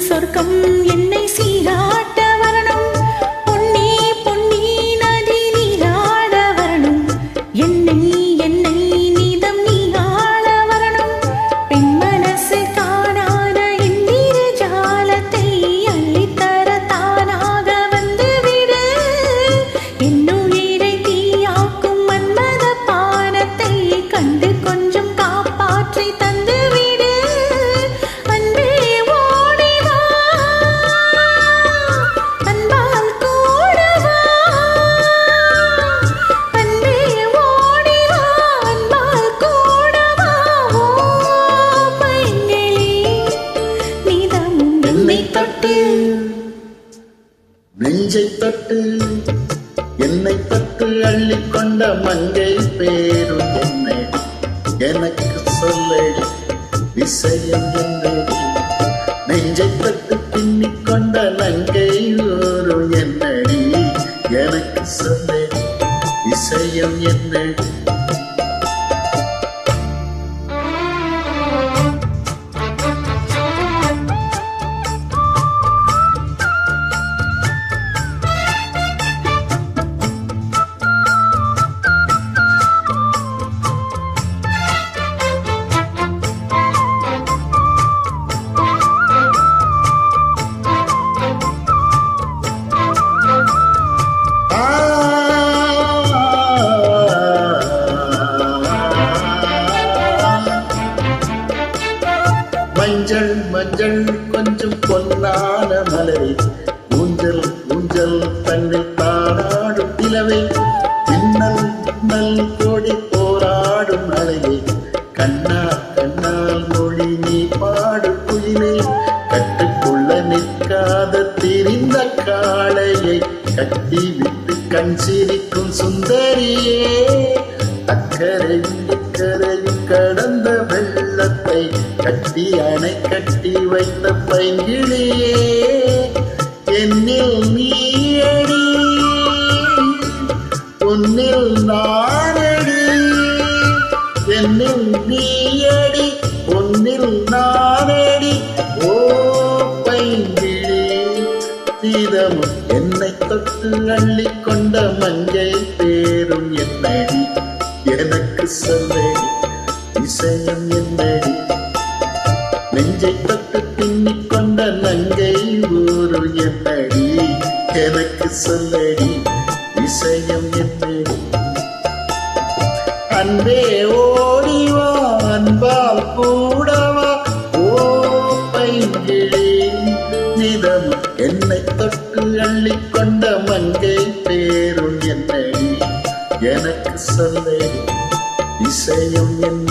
சொர்க்கம் என்னை சீராட்ட வரணும், பொன்னி பொன்னி நதி நீராட வரணும், என்னை என்னை நீதம் நீ ஆள வரணும், பெண் மனசு காணாத எந்திர ஜாலத்தை அள்ளித்தர தானாக வந்து விடு, என்னுயிரை தீயாக்கும் மன்மத பானத்தை கண்டு கொஞ்சம் காப்பாற்றி தந்து விடு. நெஞ்சை தொட்டு என்னை தொட்டு அள்ளிக்கொண்ட மங்கை பேரும் என்னடி, எனக்கு சொல்லடி விஷயம் என்னடி, நெஞ்சை தொட்டு பின்னிக்கொண்ட நங்கை ஊரும் என்னடி, எனக்கு சொல்லடி விஷயம் என்னடி. மஞ்சள் மஞ்சள் கொஞ்சம் பொன்னான மலரை, ஊஞ்சல் ஊஞ்சல் தன்னில் தானாடும் நிலவை, மின்னல் மின்னல் கோடி போராடும் அலையை, கண்ணா கண்ணால் மொழி நீ பாடும் குயிலே, கட்டுக்குள்ள நிற்காத தெரிந்த காளையை கட்டி விட்டு கண் சிரிக்கும் சுந்தரியே, அக்கரை இக்கரையும் கடந்த வெள்ளத்தை கட்டி அணை கட்டி வைத்த பைங்கிளியே, என்னில் நீயடி உன்னில் நானடி, என்னில் நீயடி உன்னில் நானடி, ஓ பைங்கிளி சீதமும் என்னை தொட்டு அள்ளிக்கொண்ட மங்கை பேரும் என்னடி, எனக்கு சொல்லடி விஷயம் என்னடி, நெஞ்சை தொட்டு பின்னிக்கொண்ட நங்கை ஊரு என்னடி, எனக்கு சொல்லடி விஷயம் என்னடி. அன்பே ஓடிவா அன்பால் கூடவா, ஓ பைங்கிளி நிதம் என்னை தொட்டு அள்ளிக்கொண்ட மங்கை பேரும் என்னடி, எனக்கு சொல்லடி விஷயம் என்ன.